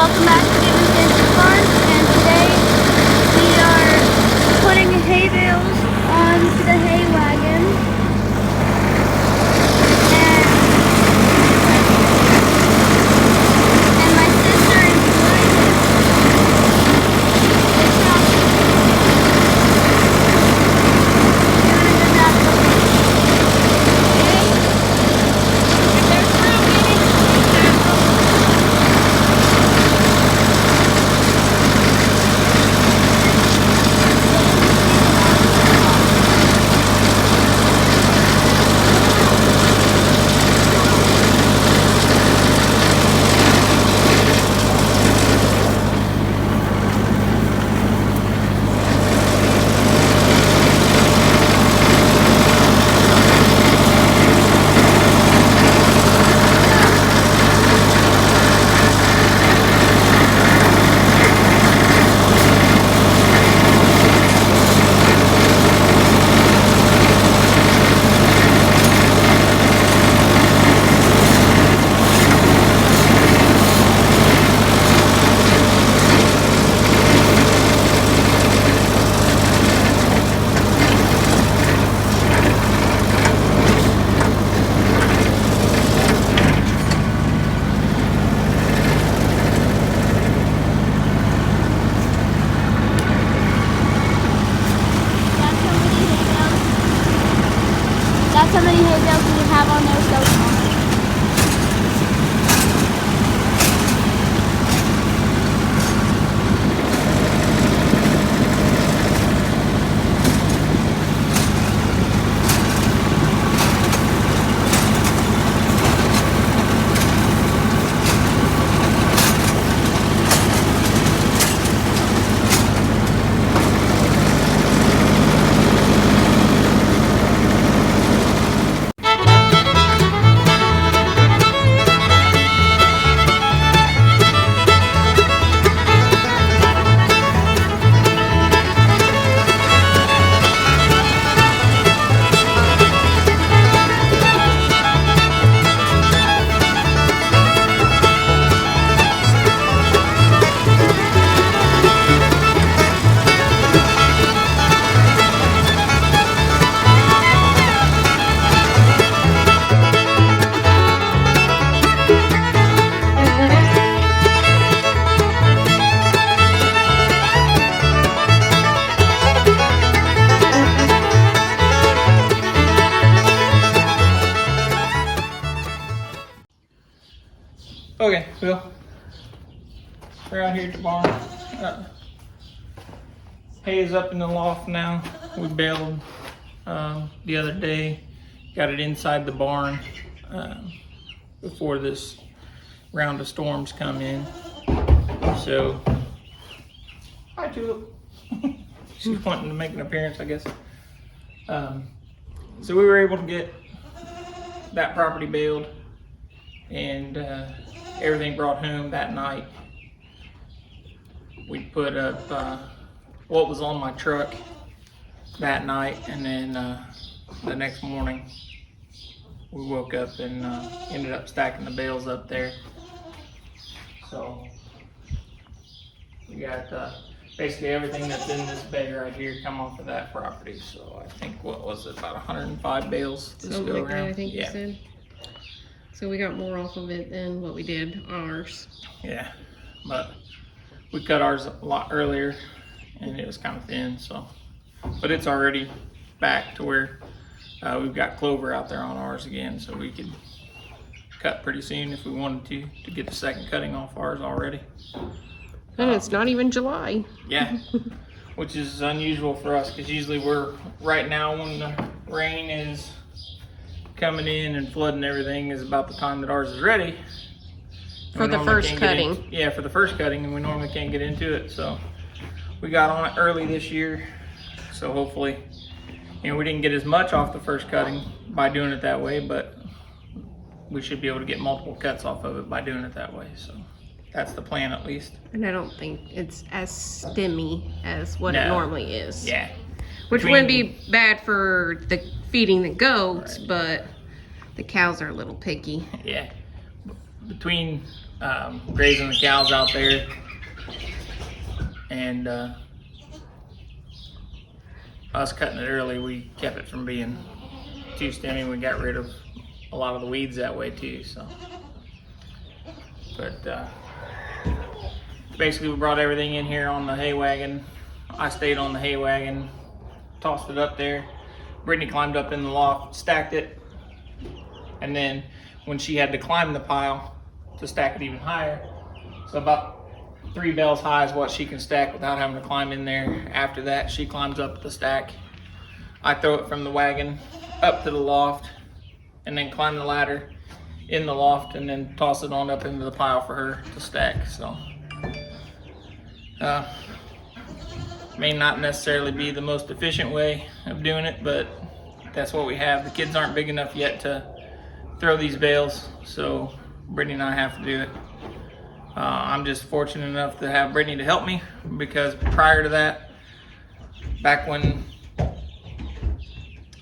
Welcome back to David's Dancing Farm, and today we are putting hay bales onto the hay wagon. And my sister is doing this. That's how many hay bales we have on there so far. Okay, Phil. We're out here at the barn. Hay is up in the loft now. We baled the other day. Got it inside the barn before this round of storms come in. So, hi Tulip. She's wanting to make an appearance, I guess. So we were able to get that property baled and everything brought home that night. We put up what was on my truck that night, and then the next morning we woke up and ended up stacking the bales up there. So we got basically everything that's in this bay right here come off of that property. So I think, what was it, about 105 bales this Something go like around? that, I think you said. So we got more off of it than what we did on ours. Yeah, but we cut ours a lot earlier and it was kind of thin, so. But it's already back to where we've got clover out there on ours again, so we could cut pretty soon if we wanted to get the second cutting off ours already. And it's not even July. Yeah, which is unusual for us because usually we're right now when the rain is coming in and flooding everything is about the time that ours is ready. For the first cutting. For the first cutting, and we normally can't get into it. So we got on it early this year. So hopefully, we didn't get as much off the first cutting by doing it that way, but we should be able to get multiple cuts off of it by doing it that way. So that's the plan, at least. And I don't think it's as stemmy as what it normally is. Yeah. Which wouldn't be bad for the feeding the goats, but the cows are a little picky. Yeah. between grazing the cows out there and us cutting it early, we kept it from being too stemmy. We got rid of a lot of the weeds that way too. So, but basically we brought everything in here on the hay wagon. I stayed on the hay wagon, tossed it up there. Brittany climbed up in the loft, stacked it, and then when she had to climb the pile to stack it even higher, so about 3 bales high is what she can stack without having to climb in there. After that, she climbs up the stack. I throw it from the wagon up to the loft and then climb the ladder in the loft and then toss it on up into the pile for her to stack. So may not necessarily be the most efficient way of doing it, but that's what we have. The kids aren't big enough yet to throw these bales, so Brittany and I have to do it. I'm just fortunate enough to have Brittany to help me, because prior to that, back when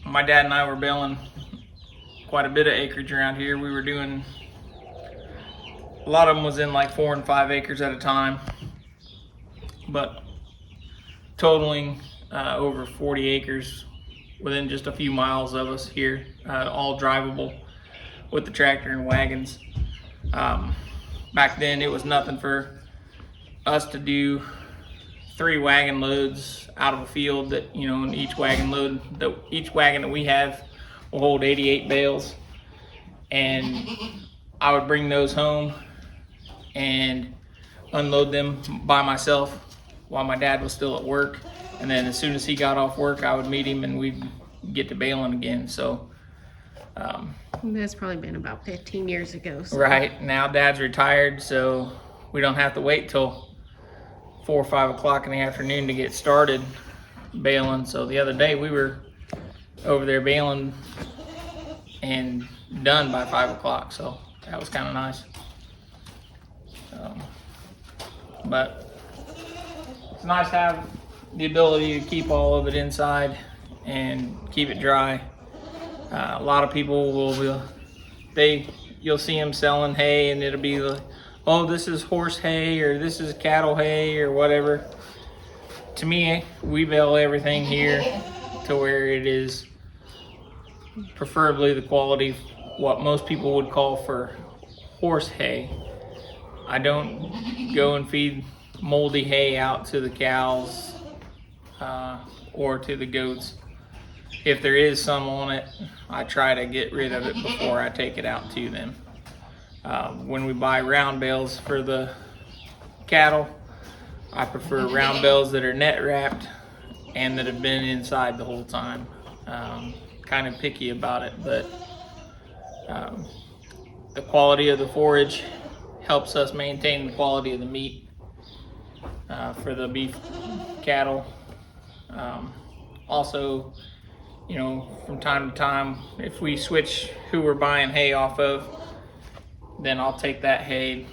my dad and I were baling quite a bit of acreage around here, we were doing, a lot of them was in like 4 and 5 acres at a time, but totaling over 40 acres within just a few miles of us here, all drivable with the tractor and wagons. Back then it was nothing for us to do 3 wagon loads out of a field that, you know, in each wagon that we have will hold 88 bales, and I would bring those home and unload them by myself while my dad was still at work, and then as soon as he got off work I would meet him and we'd get to baling again. So That's probably been about 15 years ago. So. right now Dad's retired, so we don't have to wait till 4 or 5 o'clock in the afternoon to get started baling. So the other day we were over there baling and done by 5 o'clock, so that was kind of nice. But it's nice to have the ability to keep all of it inside and keep it dry. A lot of people you'll see them selling hay and it'll be like, oh, this is horse hay or this is cattle hay or whatever. To me, we bale everything here to where it is preferably the quality what most people would call for horse hay. I don't go and feed moldy hay out to the cows or to the goats. If there is some on it, I try to get rid of it before I take it out to them. When we buy round bales for the cattle, I prefer round bales that are net wrapped and that have been inside the whole time. Kind of picky about it, but the quality of the forage helps us maintain the quality of the meat for the beef cattle. Also, you know, from time to time, if we switch who we're buying hay off of, then I'll take that hay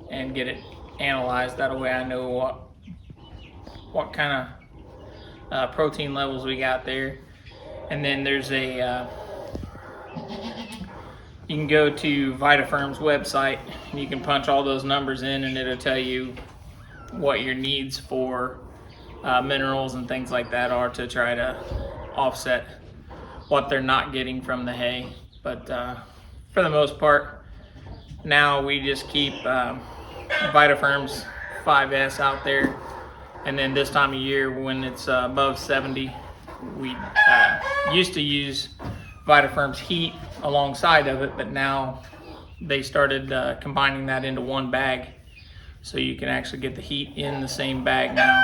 and get it analyzed. That way I know what kind of protein levels we got there. And then there's you can go to VitaFerm's website and you can punch all those numbers in and it'll tell you what your needs for minerals and things like that are to try to offset what they're not getting from the hay. But for the most part, now we just keep VitaFerm's 5S out there, and then this time of year when it's above 70, we used to use VitaFerm's heat alongside of it, but now they started combining that into one bag, so you can actually get the heat in the same bag now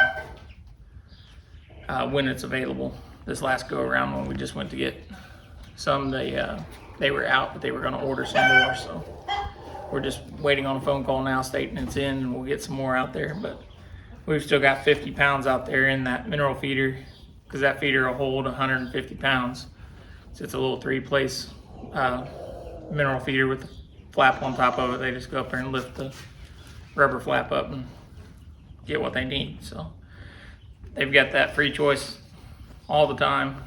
when it's available. This last go around when we just went to get some, they were out, but they were going to order some more, so we're just waiting on a phone call now stating it's in, and we'll get some more out there. But we've still got 50 pounds out there in that mineral feeder, because that feeder will hold 150 pounds. So it's a little 3-place mineral feeder with the flap on top of it. They just go up there and lift the rubber flap up and get what they need. So they've got that free choice all the time.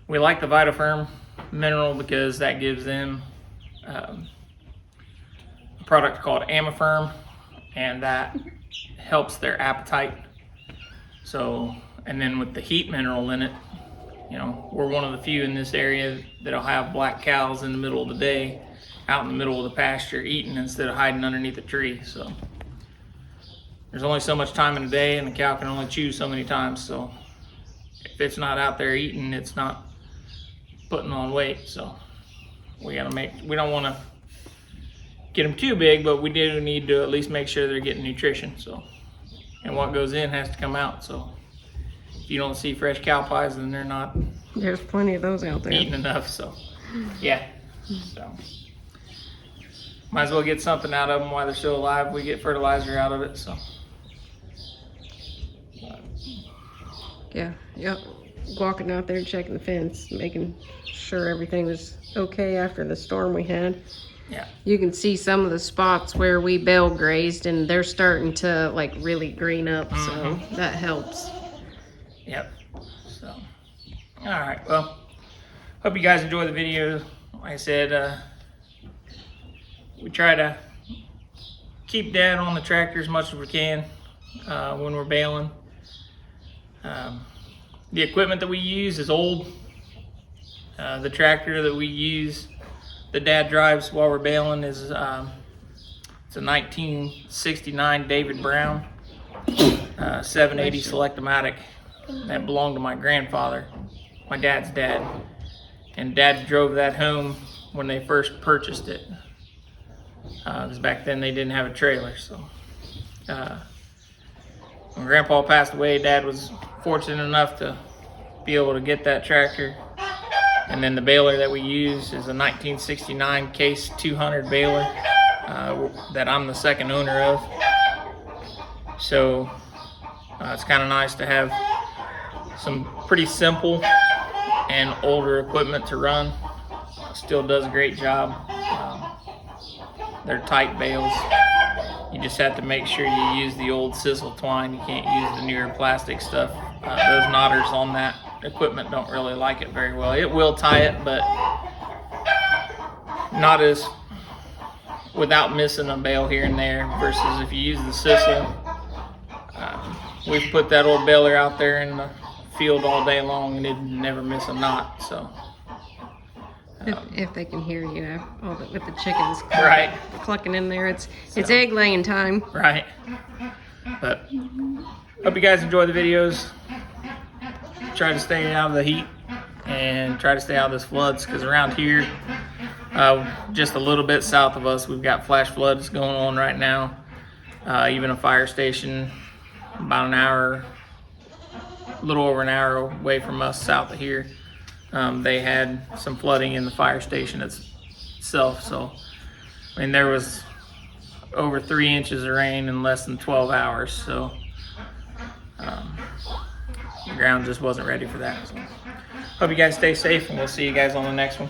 We like the VitaFerm mineral because that gives them a product called Amifirm, and that helps their appetite. So, and then with the heat mineral in it, you know, we're one of the few in this area that'll have black cows in the middle of the day, out in the middle of the pasture eating instead of hiding underneath a tree. So there's only so much time in the day, and the cow can only chew so many times. So if it's not out there eating, it's not putting on weight. So we don't want to get them too big, but we do need to at least make sure they're getting nutrition. So, and what goes in has to come out. So if you don't see fresh cow pies, then they're not There's plenty of those out there. eating enough. So yeah, so might as well get something out of them while they're still alive. We get fertilizer out of it. So Yeah, yep. Walking out there, checking the fence, making sure everything was okay after the storm we had. yeah, You can see some of the spots where we bale grazed, and they're starting to like really green up, so that helps. yep. So all right, well, hope you guys enjoy the video. Like I said, we try to keep Dad on the tractor as much as we can when we're baling. The equipment that we use is old. The tractor that we use, that Dad drives while we're baling, is it's a 1969 David Brown 780 Select-O-Matic that belonged to my grandfather, my dad's dad. And Dad drove that home when they first purchased it, because back then they didn't have a trailer. So when Grandpa passed away, Dad was fortunate enough to be able to get that tractor. And then the baler that we use is a 1969 Case 200 baler that I'm the second owner of. So it's kind of nice to have some pretty simple and older equipment to run. Still does a great job. They're tight bales. You just have to make sure you use the old sisal twine. You can't use the newer plastic stuff. Those knotters on that equipment don't really like it very well. It will tie it, but not as without missing a bale here and there, versus if you use the sisal. We've put that old baler out there in the field all day long and it never miss a knot. So If they can hear you, all the, with the chickens right, clucking in there, it's egg laying time. right. But hope you guys enjoy the videos. Try to stay out of the heat and try to stay out of this floods, because around here, just a little bit south of us, we've got flash floods going on right now. Even a fire station about an hour, a little over an hour away from us south of here, they had some flooding in the fire station itself. So I mean, there was over 3 inches of rain in less than 12 hours. So the ground just wasn't ready for that. So hope you guys stay safe, and we'll see you guys on the next one.